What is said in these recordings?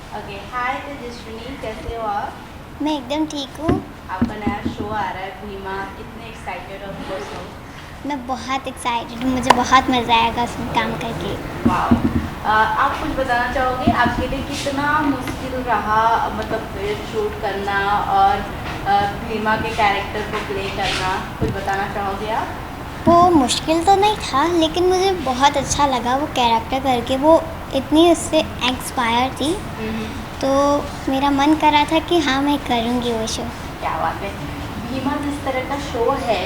Okay, हाय तेजस्विनी, कैसे हो आप? मैं एकदम ठीक हूँ। आपका नया शो आ रहा है भीमा, कितने एक्साइटेड हो वो शो? मैं बहुत एक्साइटेड हूँ, मुझे बहुत मज़ा आएगा उसमें काम करके। वाओ। आप कुछ बताना चाहोगे आपके लिए कितना मुश्किल रहा, मतलब फिल्म शूट करना और भीमा के कैरेक्टर को प्ले करना, कुछ बताना चाहोगे आप? वो मुश्किल तो नहीं था, लेकिन मुझे बहुत अच्छा लगा वो कैरेक्टर करके। वो इतनी उससे इंस्पायर थी, तो मेरा मन कर रहा था कि हाँ, मैं करूँगी वो शो। क्या बात है। भीमा जिस तरह का शो है,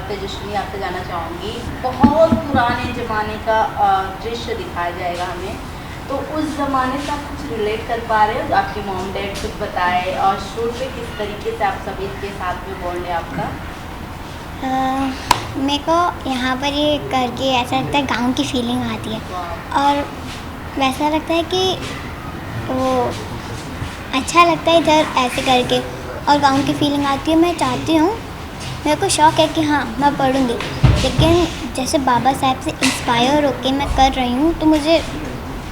तेजस्विनी आपसे जानना चाहूँगी, बहुत पुराने ज़माने का दृश्य दिखाया जाएगा हमें, तो उस ज़माने से आप कुछ रिलेट कर पा रहे हो? आपके मॉम डैड कुछ बताए और शूट पे किस तरीके से आप सभी के साथ में बॉन्ड है आपका? मेरे को यहाँ पर ये करके ऐसा लगता है गाँव की फीलिंग आती है, वाह। और वैसा लगता है कि वो अच्छा लगता है इधर ऐसे करके, और गाँव की फीलिंग आती है। मैं चाहती हूँ, मेरे को शौक़ है कि हाँ, मैं पढ़ूँगी, लेकिन जैसे बाबा साहब से इंस्पायर होके मैं कर रही हूँ, तो मुझे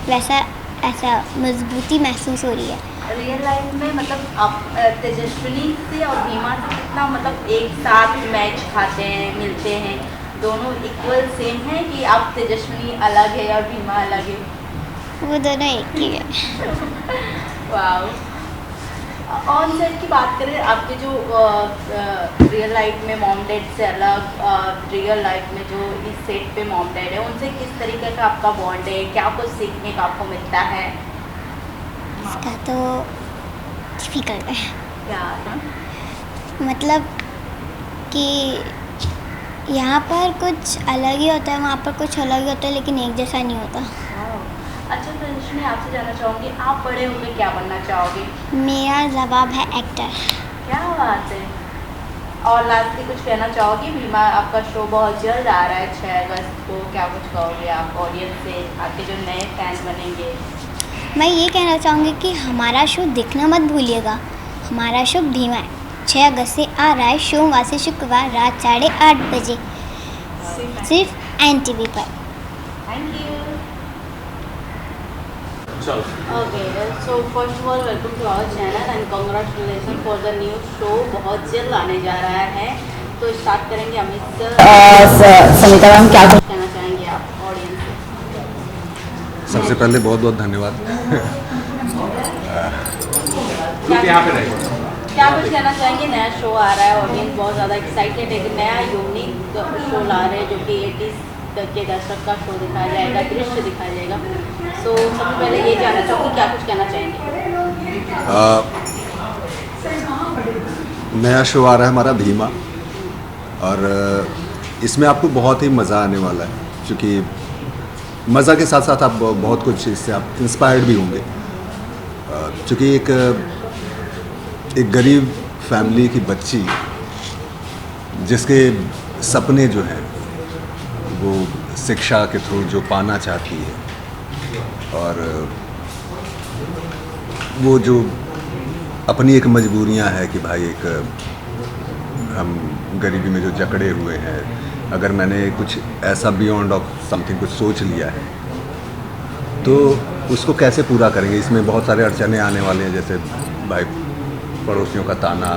वैसा ऐसा मजबूती महसूस हो रही है। रियल लाइफ में मतलब आप तेजस्विनी से और भीमा से कितना मतलब एक साथ मैच खाते हैं, मिलते हैं, दोनों इक्वल सेम है कि आप तेजस्विनी अलग है और भीमा अलग है? वो दोनों एक ही है। वाओ। ऑन सेट की बात करें, आपके जो रियल लाइफ में मॉम डैड से अलग रियल लाइफ में जो इस सेट पे मॉम डैड है, उनसे किस तरीके का आपका बॉन्ड है, क्या कुछ सीखने का आपको मिलता है? इसका तो डिफ़िकल्ट है। क्या था? मतलब कि यहाँ पर कुछ अलग ही होता है, वहाँ पर कुछ अलग ही होता है, लेकिन एक जैसा नहीं होता। अच्छा तेजस्विनी, आपसे जानना चाहूँगी, आप बड़े होकर क्या बनना चाहोगे? मेरा जवाब है एक्टर। क्या बात है। और लास्टली कुछ कहना चाहोगी? भीमा आपका शो बहुत जल्द आ रहा है 6 अगस्त को, क्या कुछ कहोगे आप ऑडियंस से, आपके जो नए फैन बनेंगे? मैं ये कहना चाहूँगी कि हमारा शो देखना मत भूलिएगा। हमारा शो भीमा है, 6 अगस्त से आ रहा है, सोमवार से शुक्रवार रात 8:30 बजे, सिर्फ NTV पर। Thank you. Okay, so first of all welcome to our channel and congratulation for the new show, बहुत जल्द आने जा रहा है। तो स्टार्ट करेंगे अमित सर। समिता मैम, क्या कुछ कहना चाहेंगे आप ऑडियंस से? सबसे पहले बहुत बहुत धन्यवाद। क्या कुछ कहना चाहेंगे? नया शो आ रहा है, ऑडियंस बहुत ज़्यादा एक्साइटेड है कि नया यूनिक शो ला रहे हैं, जो कि 80s के दशक का शो दिखाया जाएगा, दृश्य दिखाया जाएगा। सो सबसे पहले ये जानना चाहूँगी, क्या कुछ कहना चाहेंगे? नया शो आ रहा है हमारा भीमा, और इसमें आपको बहुत ही मज़ा आने वाला है, क्योंकि मज़ा के साथ साथ आप बहुत कुछ इससे आप इंस्पायर्ड भी होंगे, क्योंकि एक गरीब फैमिली की बच्ची जिसके सपने जो हैं वो शिक्षा के थ्रू जो पाना चाहती है, और वो जो अपनी एक मजबूरियां है कि भाई एक हम गरीबी में जो जकड़े हुए हैं, अगर मैंने कुछ ऐसा बियॉन्ड ऑफ समथिंग कुछ सोच लिया है तो उसको कैसे पूरा करेंगे। इसमें बहुत सारे अड़चने आने वाले हैं, जैसे भाई पड़ोसियों का ताना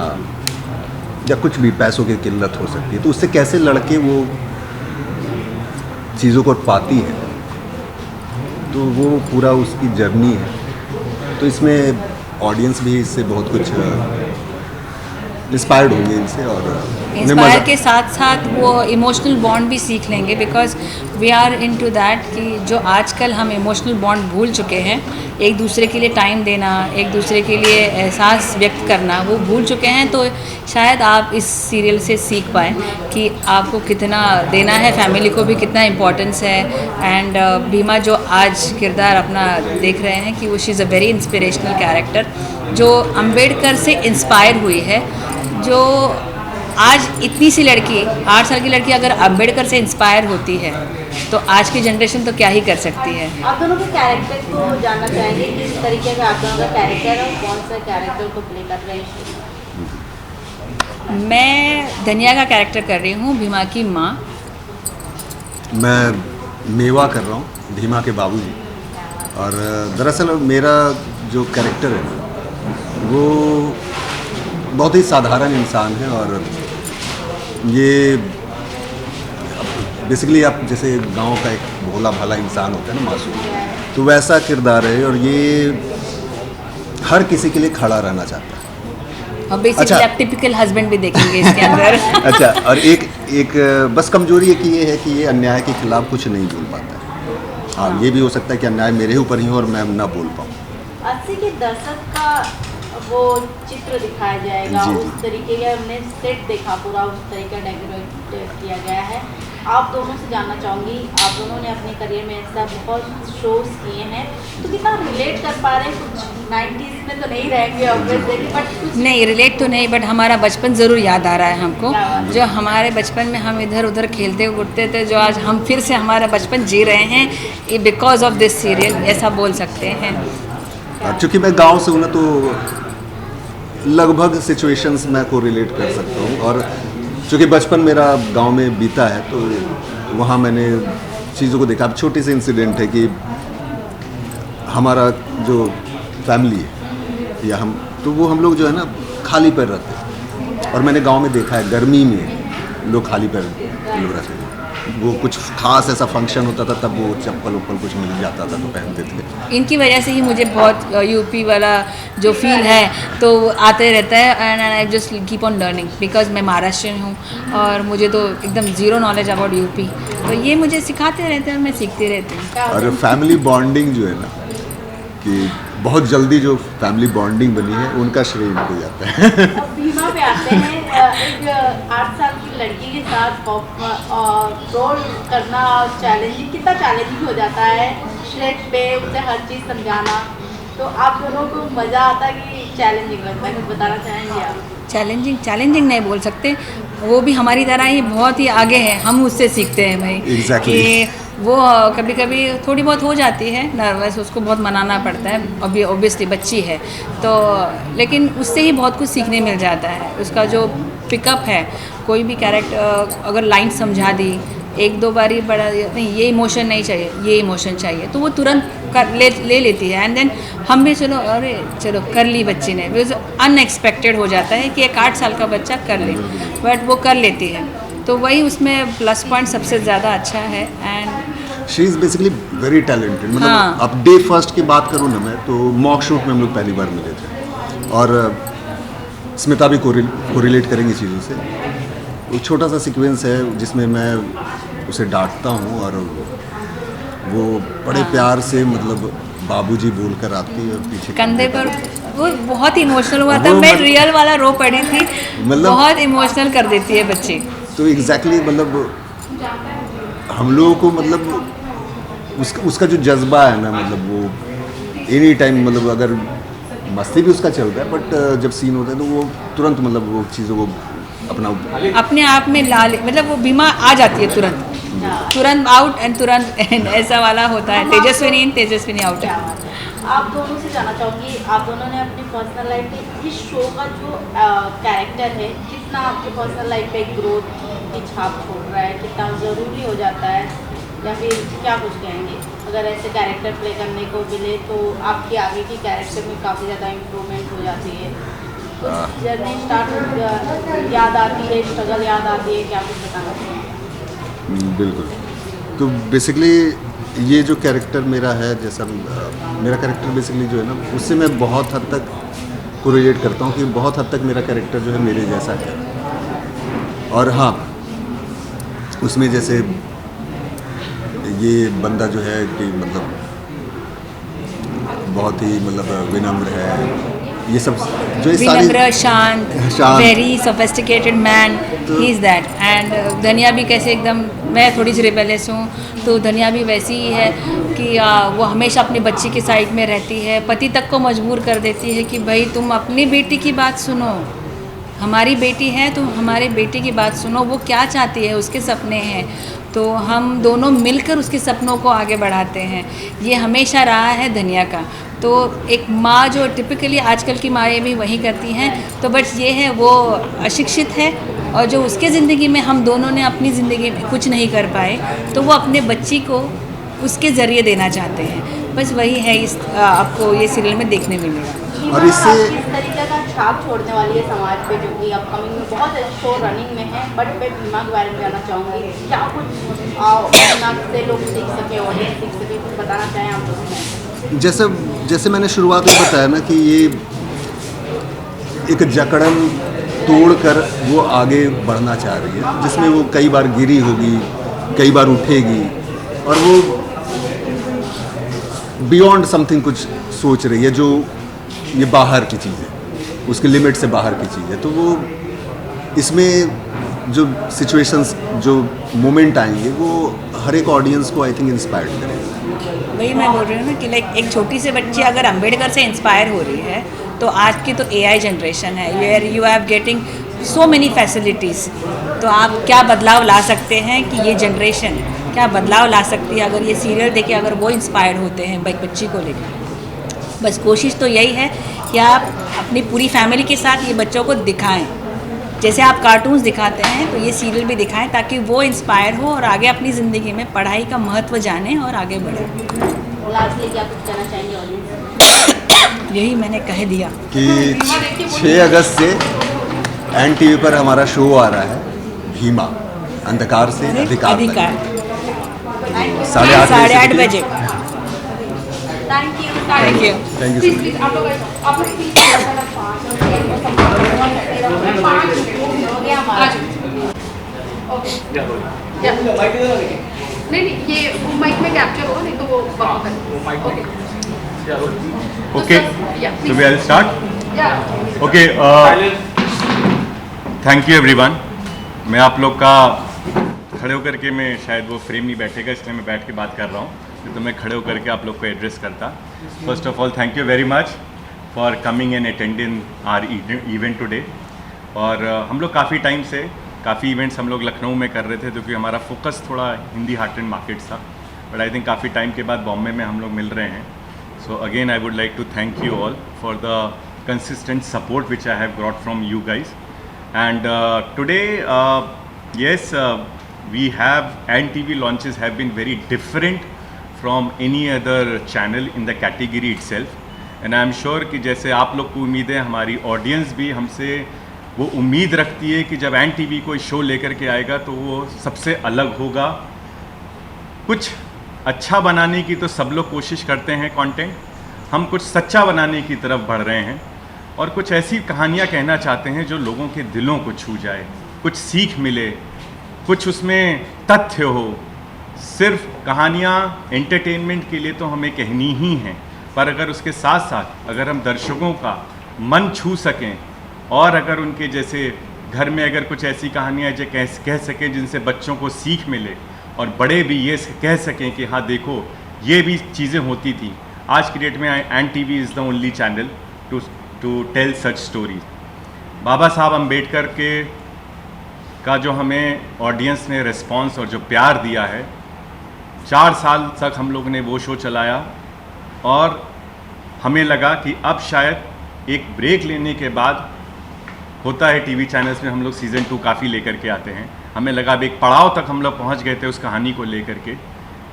या कुछ भी पैसों की किल्लत हो सकती है, तो उससे कैसे लड़के वो चीज़ों को पाती है, तो वो पूरा उसकी जर्नी है। तो इसमें ऑडियंस भी इससे बहुत कुछ इंस्पायर्ड होंगे इनसे, और इंस्पायर के साथ साथ वो इमोशनल बॉन्ड भी सीख लेंगे, because we are into that कि जो आजकल हम इमोशनल बॉन्ड भूल चुके हैं, एक दूसरे के लिए टाइम देना, एक दूसरे के लिए एहसास व्यक्त करना, वो भूल चुके हैं। तो शायद आप इस सीरियल से सीख पाएँ कि आपको कितना देना है, फैमिली को भी कितना इम्पोर्टेंस है। एंड भीमा जो आज किरदार अपना देख रहे हैं कि वो she is a very inspirational character, जो अम्बेडकर से इंस्पायर हुई है। जो आज इतनी सी लड़की, 8 साल की लड़की अगर अम्बेडकर से इंस्पायर होती है, तो आज की जनरेशन तो क्या ही कर सकती है। आप दोनों के कैरेक्टर को जानना चाहेंगे, किस तरीके का आप दोनों का कैरेक्टर है और कौन सा कैरेक्टर को प्ले कर रहे हैं? मैं धनिया का कैरेक्टर कर रही हूँ, भीमा की माँ। मैं मेवा कर रहा हूँ, भीमा के बाबूजी। और दरअसल मेरा जो कैरेक्टर है वो बहुत ही साधारण इंसान है, और ये बेसिकली आप जैसे गांव का एक भोला भाला इंसान होता है ना, मासूम, तो वैसा किरदार है, और ये हर किसी के लिए खड़ा रहना चाहता है। और बेसिकली अच्छा। आप टिपिकल हस्बैंड भी देखेंगे इसके अंदर। अच्छा, और एक बस कमजोरी एक ये है कि ये अन्याय के खिलाफ कुछ नहीं बोल पाता है। हाँ, ये भी हो सकता है कि अन्याय मेरे ऊपर ही हो और मैं ना बोल पाऊँ। 80 के दशक का वो चित्र दिखाया जाएगा, जी, उस तरीके का हमने सेट देखा, पूरा उस तरीके का डेकोरेट किया गया है। आप दोनों से जानना चाहूँगी, आप दोनों ने अपने करियर में ऐसा बहुत शोज किए हैं, तो कितना रिलेट कर पा रहे हैं? कुछ 90s में तो नहीं रहेंगे ऑब्वियसली, बट कुछ नहीं, रिलेट तो नहीं, बट हमारा बचपन ज़रूर याद आ रहा है हमको। क्या बात है? जो हमारे बचपन में हम इधर उधर खेलते उठते थे, जो आज हम फिर से हमारा बचपन जी रहे हैं, ये बिकॉज ऑफ दिस सीरियल, ऐसा बोल सकते हैं। और चूँकि मैं गांव से हूँ ना, तो लगभग सिचुएशंस मैं को रिलेट कर सकता हूँ, और चूँकि बचपन मेरा गांव में बीता है तो वहाँ मैंने चीज़ों को देखा। अब छोटी सी इंसिडेंट है कि हमारा जो फैमिली है या हम, तो वो हम लोग जो है ना खाली पैर रहते हैं, और मैंने गांव में देखा है गर्मी में लोग खाली पैर लोग रहते हैं। वो कुछ खास ऐसा फंक्शन होता था तब वो चप्पल उप्पल कुछ मिल जाता था तो पहनते थे। इनकी वजह से ही मुझे बहुत यूपी वाला जो फील है तो आते रहता है, and I just keep on learning because मैं महाराष्ट्रियन हूँ और मुझे तो एकदम ज़ीरो नॉलेज अबाउट यूपी, तो ये मुझे सिखाते रहते हैं और मैं सीखती रहती हूँ। और फैमिली बॉन्डिंग जो है ना, कि बहुत जल्दी जो फैमिली बॉन्डिंग बनी है उनका श्रेय इनको जाता है। अब भीमा पे आते हैं, एक 8 साल की लड़की के साथ रोल करना चैलेंजिंग, कितना चैलेंजिंग हो जाता है सेट पे, उसे हर चीज़ समझाना, तो आप दोनों को मज़ा आता है कि चैलेंजिंग लगता है? कुछ बताना चाहेंगे आप? चैलेंजिंग नहीं बोल सकते, वो भी हमारी तरह ही बहुत ही आगे है, हम उससे सीखते हैं भाई। Exactly. कि वो कभी कभी थोड़ी बहुत हो जाती है नर्वस, उसको बहुत मनाना पड़ता है, अभी ऑब्वियसली बच्ची है तो, लेकिन उससे ही बहुत कुछ सीखने मिल जाता है। उसका जो पिकअप है, कोई भी कैरेक्टर अगर लाइन समझा दी एक दो बारी, बड़ा नहीं ये इमोशन नहीं चाहिए, ये इमोशन चाहिए, तो वो तुरंत ले लेती है। एंड देन हम भी चलो अरे चलो कर ली बच्ची ने, अनएक्सपेक्टेड हो जाता है कि एक 8 साल का बच्चा कर ले, बट वो कर लेती है, तो वही उसमें प्लस पॉइंट सबसे ज़्यादा अच्छा है। And she is basically very talented. मतलब हाँ। अब डे फर्स्ट की बात करूँ ना मैं, तो मॉक शूट में हम लोग पहली बार मिले थे, और स्मिता भी कोरिलेट करेंगी चीज़ों से। एक छोटा सा सीक्वेंस है जिसमें मैं उसे डांटता हूँ और वो बड़े प्यार से मतलब बाबूजी बोलकर आती है और पीछे कंधे पर, वो बहुत इमोशनल हुआ था। वो मैं रियल वाला रो पड़ी थी, मतलब- बहुत इमोशनल कर देती है बच्ची। तो एग्जैक्टली मतलब हम लोगों को मतलब उसका जो जज्बा है ना, मतलब वो एनी टाइम, मतलब अगर मस्ती भी उसका चल रहा है बट जब सीन होता है तो वो तुरंत मतलब वो चीज़ों को अपने आप में मतलब वो भीमा आ जाती है तुरंत आउट एंड तुरंत एंड, ऐसा वाला होता है। तेजस्विनी इन, तेजस्विनी आउट है। आप दोनों से जानना चाहूँगी, आप दोनों ने अपनी पर्सनल लाइफ में इस शो का जो कैरेक्टर है, कितना आपकी पर्सनल लाइफ पे ग्रोथ की छाप छोड़ रहा है, कितना ज़रूरी हो जाता है, या फिर क्या कुछ कहेंगे? अगर ऐसे कैरेक्टर प्ले करने को मिले तो आपकी आगे की कैरेक्टर में काफ़ी ज़्यादा इम्प्रूवमेंट हो जाती है, कुछ जर्नी स्टार्ट याद आती है, स्ट्रगल याद आती है, क्या कुछ बताना चाहिए? बिल्कुल। तो बेसिकली ये जो कैरेक्टर मेरा है, जैसा मेरा कैरेक्टर बेसिकली जो है ना, उससे मैं बहुत हद तक कोरिलेट करता हूँ कि बहुत हद तक मेरा कैरेक्टर जो है मेरे जैसा है। और हाँ, उसमें जैसे ये बंदा जो है कि मतलब बहुत ही मतलब विनम्र है, ये सब जो ये सारी विनम्र, शांत, very sophisticated man, he is that. And धनिया भी कैसे एकदम, मैं थोड़ी सी रिबेलियस हूँ तो धनिया भी वैसी ही है कि वो हमेशा अपनी बच्ची के साइड में रहती है, पति तक को मजबूर कर देती है कि भाई तुम अपनी बेटी की बात सुनो, हमारी बेटी है तो हमारे बेटे की बात सुनो, वो क्या चाहती है, उसके सपने हैं, तो हम दोनों मिलकर उसके सपनों को आगे बढ़ाते हैं। ये हमेशा रहा है धनिया का। तो एक माँ जो टिपिकली आजकल की माएँ भी वही करती हैं, तो बट ये है वो अशिक्षित है, और जो उसके ज़िंदगी में हम दोनों ने अपनी ज़िंदगी में कुछ नहीं कर पाए, तो वो अपने बच्ची को उसके ज़रिए देना चाहते हैं। बस वही है इस आपको ये सीरियल में देखने मिलेगा। और इससे किस तरीके का छाप छोड़ने वाली है समाज पे, जो कि अपकमिंग में बहुत शो रनिंग में है, बट मैं भीमा के बारे में जानना चाहूँगी क्या कुछ भीमा से लोग सीख सके, ऑडियंस सीख सके, कुछ बताना चाहें आप लोग? जैसे मैंने शुरुआत में बताया ना कि ये एक जकड़न तोड़कर वो आगे बढ़ना चाह रही है, जिसमें वो कई बार गिरी होगी, कई बार उठेगी, और वो बियॉन्ड समथिंग कुछ सोच रही है जो ये बाहर की चीज़ है, उसके लिमिट से बाहर की चीज़ है। तो वो इसमें जो सिचुएशंस, जो मोमेंट आएंगे, वो हर एक ऑडियंस को आई थिंक इंस्पायर्ड करेंगे। वही मैं बोल रही हूँ ना कि लाइक एक छोटी सी बच्ची अगर अम्बेडकर से इंस्पायर हो रही है, तो आज की तो AI जनरेशन है, where you have getting so many facilities. तो आप क्या बदलाव ला सकते हैं कि ये जनरेशन क्या बदलाव ला सकती है अगर ये सीरियल देखे, अगर वो इंस्पायर होते हैं बच्ची को लेकर। बस कोशिश तो यही है कि आप अपनी पूरी फैमिली के साथ ये बच्चों को दिखाएं, जैसे आप कार्टून्स दिखाते हैं तो ये सीरियल भी दिखाएं, ताकि वो इंस्पायर हो और आगे अपनी ज़िंदगी में पढ़ाई का महत्व जाने और आगे बढ़े। लास्टली क्या कुछ कहना चाहेंगे ऑडियंस? यही मैंने कह दिया कि 6 अगस्त से NTV पर हमारा शो आ रहा है, भीमा, अंधकार से अधिकार तक, 8:30 बजे। Thank you. Thank you. Thank you so much. नहीं ये माइक में कैप्चर होगा, नहीं तो वो Okay, so we'll start. Okay, thank you everyone. मैं आप लोग का खड़े होकर के, मैं शायद वो फ्रेम नहीं बैठेगा इसलिए मैं बैठ के बात कर रहा हूँ, तो मैं खड़े होकर के आप लोग को एड्रेस करता। First of all thank you very much for coming and attending our event today. और हम लोग काफ़ी टाइम से काफ़ी इवेंट्स हम लोग लखनऊ में कर रहे थे, क्योंकि हमारा फोकस थोड़ा हिंदी हार्ट एंड मार्केट था, बट आई थिंक काफ़ी टाइम के बाद बॉम्बे में हम लोग मिल रहे हैं। So again I would like to thank you all for the consistent support which I have got from you guys. And today, yes, we have NTV launches have been very different from any other channel in the category itself. And I am sure कि जैसे आप लोग को उम्मीद है, हमारी audience भी हमसे वो उम्मीद रखती है कि जब NTV कोई शो लेकर के आएगा तो वो सबसे अलग होगा। कुछ अच्छा बनाने की तो सब लोग कोशिश करते हैं कंटेंट, हम कुछ सच्चा बनाने की तरफ बढ़ रहे हैं और कुछ ऐसी कहानियाँ कहना चाहते हैं जो लोगों के दिलों को छू जाए, कुछ सीख मिले, कुछ उसमें तथ्य हो। सिर्फ कहानियाँ एंटरटेनमेंट के लिए तो हमें कहनी ही हैं, पर अगर उसके साथ साथ अगर हम दर्शकों का मन छू सकें और अगर उनके जैसे घर में अगर कुछ ऐसी कहानियाँ जो कह सकें जिनसे बच्चों को सीख मिले और बड़े भी ये कह सकें कि हाँ देखो ये भी चीज़ें होती थी। आज की डेट में NTV is the only channel to tell सच स्टोरीज। बाबा साहब अम्बेडकर के का जो हमें ऑडियंस ने रिस्पॉन्स और जो प्यार दिया है, 4 साल तक हम लोग ने वो शो चलाया और हमें लगा कि अब शायद एक ब्रेक लेने के बाद होता है टीवी चैनल्स में हम लोग सीज़न 2 काफ़ी लेकर के आते हैं, हमें लगा अब एक पड़ाव तक हम लोग पहुंच गए थे उस कहानी को लेकर के,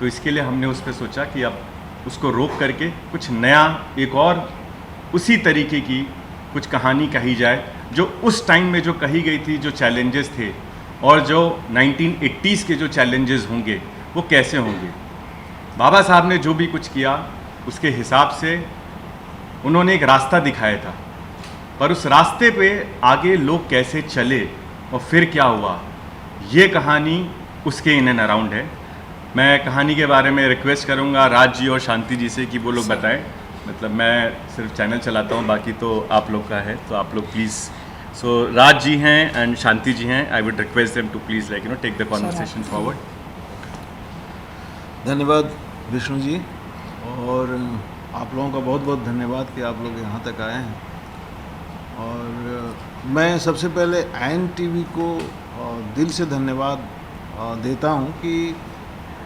तो इसके लिए हमने उस पर सोचा कि अब उसको रोक करके कुछ नया, एक और उसी तरीके की कुछ कहानी कही जाए जो उस टाइम में जो कही गई थी, जो चैलेंजेस थे और जो 1980s के जो चैलेंजेस होंगे वो कैसे होंगे। बाबा साहब ने जो भी कुछ किया उसके हिसाब से उन्होंने एक रास्ता दिखाया था, पर उस रास्ते पे आगे लोग कैसे चले और फिर क्या हुआ, ये कहानी उसके इन एंड अराउंड है। मैं कहानी के बारे में रिक्वेस्ट करूंगा राज जी और शांति जी से कि वो लोग बताएं, मतलब मैं सिर्फ चैनल चलाता हूं, बाकी तो आप लोग का है, तो आप लोग प्लीज़। सो राज जी हैं एंड शांति जी हैं, I would request them to please like take the conversation forward. धन्यवाद विष्णु जी, और आप लोगों का बहुत बहुत धन्यवाद कि आप लोग यहाँ तक आए हैं। और मैं सबसे पहले NTV को दिल से धन्यवाद देता हूँ कि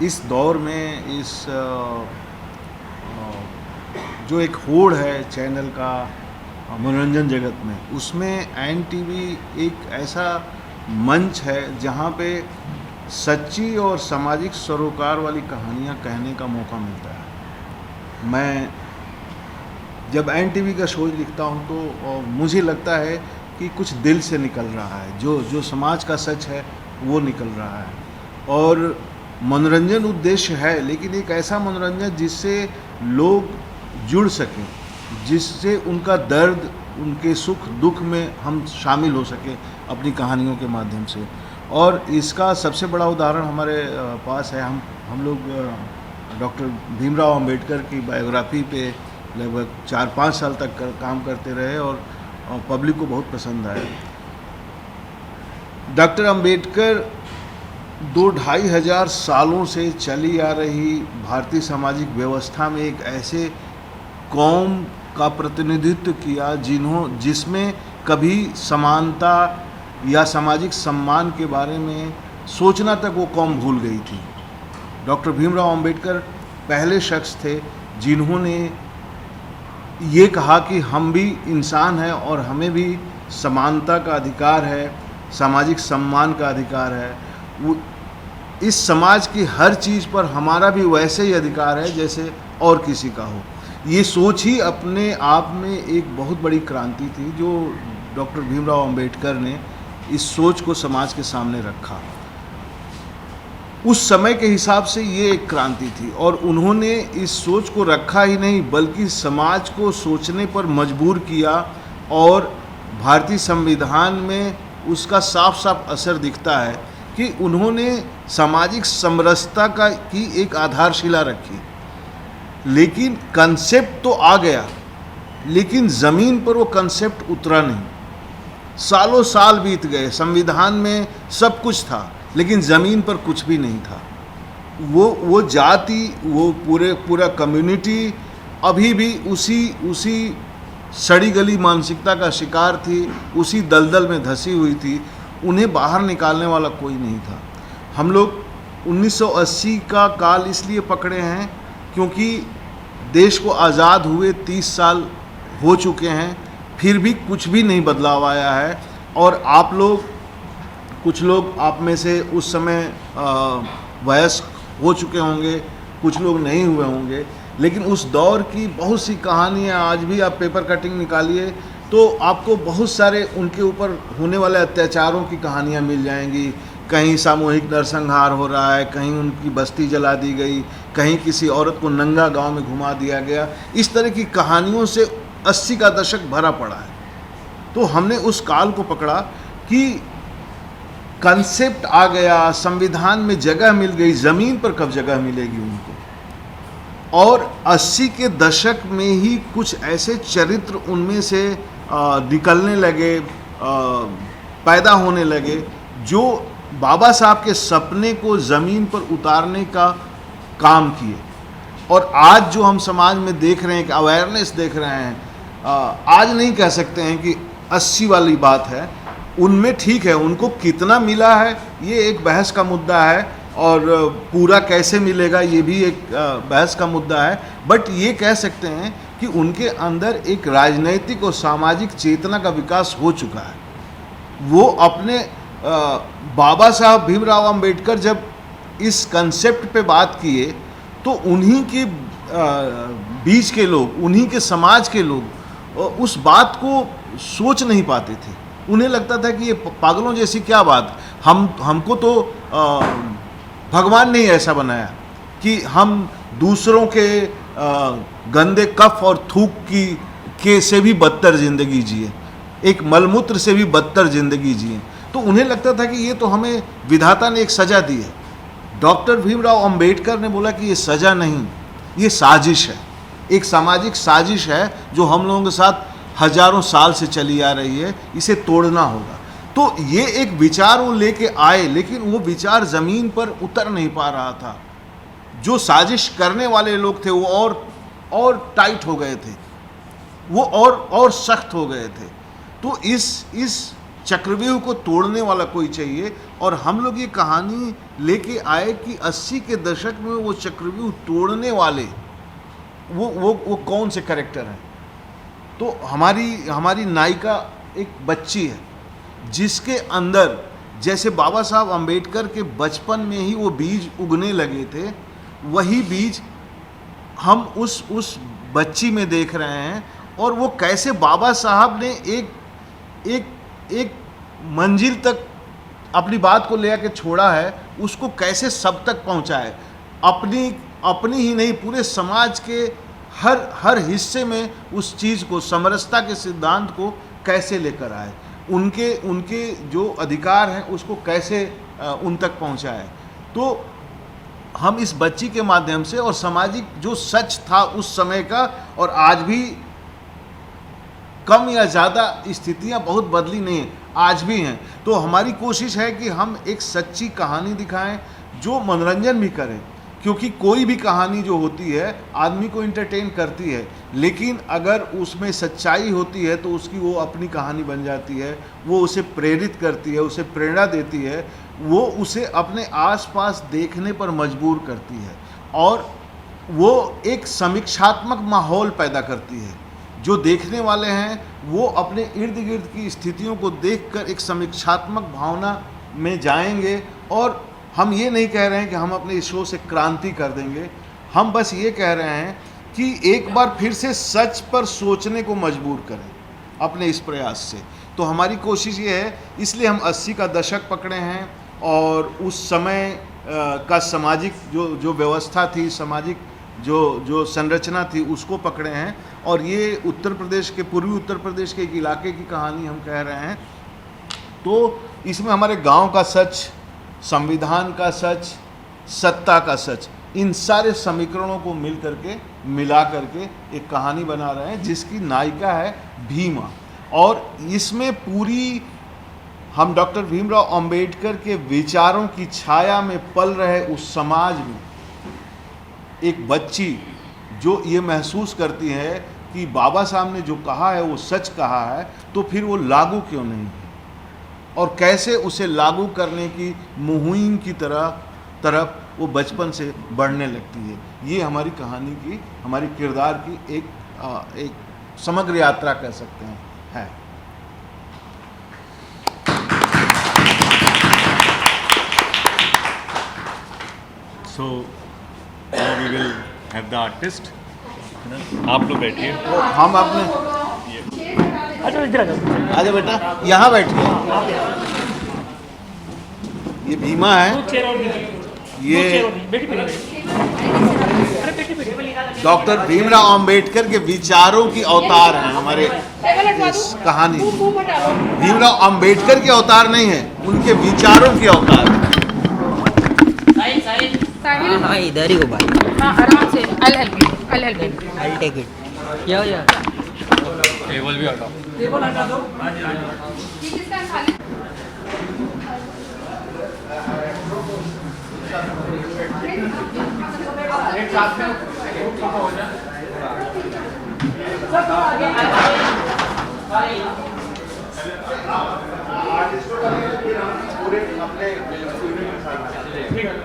इस दौर में इस जो एक होड़ है चैनल का मनोरंजन जगत में, उसमें NTV एक ऐसा मंच है जहाँ पे सच्ची और सामाजिक सरोकार वाली कहानियाँ कहने का मौका मिलता है। मैं जब NTV का शो लिखता हूँ तो मुझे लगता है कि कुछ दिल से निकल रहा है, जो समाज का सच है वो निकल रहा है। और मनोरंजन उद्देश्य है, लेकिन एक ऐसा मनोरंजन जिससे लोग जुड़ सकें, जिससे उनका दर्द, उनके सुख दुख में हम शामिल हो सकें अपनी कहानियों के माध्यम से। और इसका सबसे बड़ा उदाहरण हमारे पास है। हम लोग डॉक्टर भीमराव अंबेडकर की बायोग्राफी पे लगभग 4-5 साल तक काम करते रहे और पब्लिक को बहुत पसंद आया। डॉक्टर अंबेडकर 2-2.5 हज़ार सालों से चली आ रही भारतीय सामाजिक व्यवस्था में एक ऐसे कौम का प्रतिनिधित्व किया जिसमें कभी समानता या सामाजिक सम्मान के बारे में सोचना तक वो कौम भूल गई थी। डॉक्टर भीमराव अंबेडकर पहले शख्स थे जिन्होंने ये कहा कि हम भी इंसान हैं और हमें भी समानता का अधिकार है, सामाजिक सम्मान का अधिकार है। वो इस समाज की हर चीज़ पर हमारा भी वैसे ही अधिकार है जैसे और किसी का हो। ये सोच ही अपने आप में एक बहुत बड़ी क्रांति थी जो डॉक्टर भीमराव अंबेडकर ने इस सोच को समाज के सामने रखा। उस समय के हिसाब से ये एक क्रांति थी और उन्होंने इस सोच को रखा ही नहीं बल्कि समाज को सोचने पर मजबूर किया और भारतीय संविधान में उसका साफ साफ असर दिखता है कि उन्होंने सामाजिक समरसता की एक आधारशिला रखी। लेकिन कंसेप्ट तो आ गया, लेकिन ज़मीन पर वो कंसेप्ट उतरा नहीं। सालों साल बीत गए, संविधान में सब कुछ था लेकिन ज़मीन पर कुछ भी नहीं था। वो जाति, वो पूरा कम्युनिटी अभी भी उसी सड़ी गली मानसिकता का शिकार थी, उसी दलदल में धंसी हुई थी। उन्हें बाहर निकालने वाला कोई नहीं था। हम लोग 1980 का काल इसलिए पकड़े हैं क्योंकि देश को आज़ाद हुए 30 साल हो चुके हैं, फिर भी कुछ भी नहीं बदलाव आया है। और आप लोग, कुछ लोग आप में से उस समय वयस्क हो चुके होंगे, कुछ लोग नहीं हुए होंगे, लेकिन उस दौर की बहुत सी कहानियाँ आज भी आप पेपर कटिंग निकालिए तो आपको बहुत सारे उनके ऊपर होने वाले अत्याचारों की कहानियाँ मिल जाएंगी। कहीं सामूहिक नरसंहार हो रहा है, कहीं उनकी बस्ती जला दी गई, कहीं किसी औरत को नंगा गांव में घुमा दिया गया। इस तरह की कहानियों से 80 का दशक भरा पड़ा है। तो हमने उस काल को पकड़ा कि कंसेप्ट आ गया, संविधान में जगह मिल गई, ज़मीन पर कब जगह मिलेगी उनको। और 80 के दशक में ही कुछ ऐसे चरित्र उनमें से निकलने लगे, पैदा होने लगे, जो बाबा साहब के सपने को ज़मीन पर उतारने का काम किए। और आज जो हम समाज में देख रहे हैं कि अवेयरनेस देख रहे हैं, आज नहीं कह सकते हैं कि 80 वाली बात है, उनमें ठीक है, उनको कितना मिला है ये एक बहस का मुद्दा है और पूरा कैसे मिलेगा ये भी एक बहस का मुद्दा है। बट ये कह सकते हैं कि उनके अंदर एक राजनैतिक और सामाजिक चेतना का विकास हो चुका है। वो अपने बाबा साहब भीमराव अंबेडकर जब इस कंसेप्ट पे बात किए तो उन्हीं के बीच के लोग, उन्हीं के समाज के लोग उस बात को सोच नहीं पाते थे। उन्हें लगता था कि ये पागलों जैसी क्या बात, हमको तो भगवान ने ऐसा बनाया कि हम दूसरों के गंदे कफ और थूक के से भी बदतर ज़िंदगी जिए, एक मलमूत्र से भी बदतर ज़िंदगी जिए। तो उन्हें लगता था कि ये तो हमें विधाता ने एक सज़ा दी है। डॉक्टर भीमराव अंबेडकर ने बोला कि ये सज़ा नहीं, ये साजिश है, एक सामाजिक साजिश है जो हम लोगों के साथ हजारों साल से चली आ रही है, इसे तोड़ना होगा। तो ये एक विचार वो लेके आए, लेकिन वो विचार ज़मीन पर उतर नहीं पा रहा था। जो साजिश करने वाले लोग थे वो और टाइट हो गए थे, वो और सख्त हो गए थे। तो इस चक्रव्यूह को तोड़ने वाला कोई चाहिए। और हम लोग ये कहानी लेके आए कि 80 के दशक में वो चक्रव्यूह तोड़ने वाले वो कौन से कैरेक्टर हैं। तो हमारी नायिका एक बच्ची है जिसके अंदर, जैसे बाबा साहब अंबेडकर के बचपन में ही वो बीज उगने लगे थे, वही बीज हम उस बच्ची में देख रहे हैं, और वो कैसे बाबा साहब ने एक मंजिल तक अपनी बात को ले आके छोड़ा है, उसको कैसे सब तक पहुंचा है, अपनी ही नहीं पूरे समाज के हर हिस्से में उस चीज़ को, समरसता के सिद्धांत को कैसे लेकर आए, उनके जो अधिकार हैं उसको कैसे उन तक पहुंचाए। तो हम इस बच्ची के माध्यम से, और सामाजिक जो सच था उस समय का, और आज भी कम या ज़्यादा स्थितियां बहुत बदली नहीं हैं, आज भी हैं, तो हमारी कोशिश है कि हम एक सच्ची कहानी दिखाएं जो मनोरंजन भी करें, क्योंकि कोई भी कहानी जो होती है आदमी को इंटरटेन करती है, लेकिन अगर उसमें सच्चाई होती है तो उसकी वो अपनी कहानी बन जाती है, वो उसे प्रेरित करती है, उसे प्रेरणा देती है, वो उसे अपने आसपास देखने पर मजबूर करती है, और वो एक समीक्षात्मक माहौल पैदा करती है। जो देखने वाले हैं वो अपने इर्द गिर्द की स्थितियों को देखकर एक समीक्षात्मक भावना में जाएंगे, और हम ये नहीं कह रहे हैं कि हम अपने इस शो से क्रांति कर देंगे, हम बस ये कह रहे हैं कि एक बार फिर से सच पर सोचने को मजबूर करें अपने इस प्रयास से। तो हमारी कोशिश ये है, इसलिए हम 80 का दशक पकड़े हैं, और उस समय का सामाजिक जो व्यवस्था थी, सामाजिक जो संरचना थी उसको पकड़े हैं, और ये उत्तर प्रदेश के, पूर्वी उत्तर प्रदेश के एक इलाके की कहानी हम कह रहे हैं। तो इसमें हमारे गांव का सच, संविधान का सच, सत्ता का सच, इन सारे समीकरणों को मिला करके एक कहानी बना रहे हैं, जिसकी नायिका है भीमा। और इसमें पूरी हम डॉक्टर भीमराव अंबेडकर के विचारों की छाया में पल रहे उस समाज में एक बच्ची जो ये महसूस करती है कि बाबा साहब ने जो कहा है वो सच कहा है, तो फिर वो लागू क्यों नहीं है, और कैसे उसे लागू करने की मुहिम की तरफ वो बचपन से बढ़ने लगती है। ये हमारी कहानी की, हमारी किरदार की एक समग्र यात्रा कह सकते हैं है। So now we will have the artist. आप लोग बैठिए। हम अपने आजा बेटा, यहाँ बैठिए। ये भीमा है, ये डॉक्टर भीमराव अंबेडकर के विचारों की अवतार हैं हमारे इस कहानी। भीमराव अंबेडकर के अवतार नहीं है, उनके विचारों की अवतार है। हाँ इधर ही हो भाई। हाँ आराम से। I'll help you. I'll take it. या टेबल भी हटाओ। ये किसका है खाली?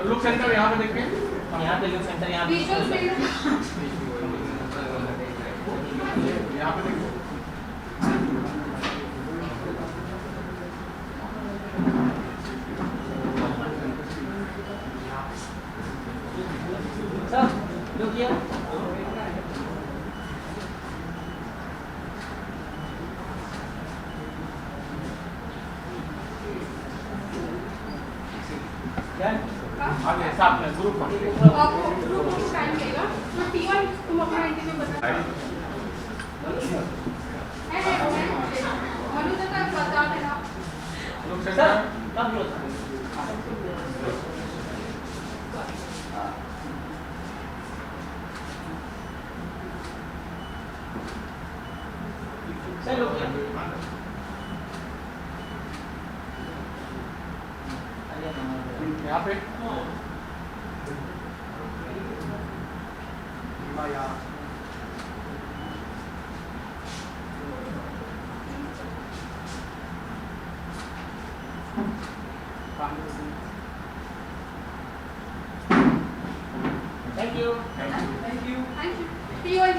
लुक सेंटर यहाँ पे देखिए, यहाँ पे लुक सेंटर यहाँ Visuals में यहाँ पे देखिए। Look here. आगे साथ में ग्रुप में ग्रुप को टाइम देगा। तो T1 तुम अपना इंटरव्यू बता। मनु तक बता देना। लुक सेंटर कब लो सर लुक यहाँ पे thank you. Thank you. T1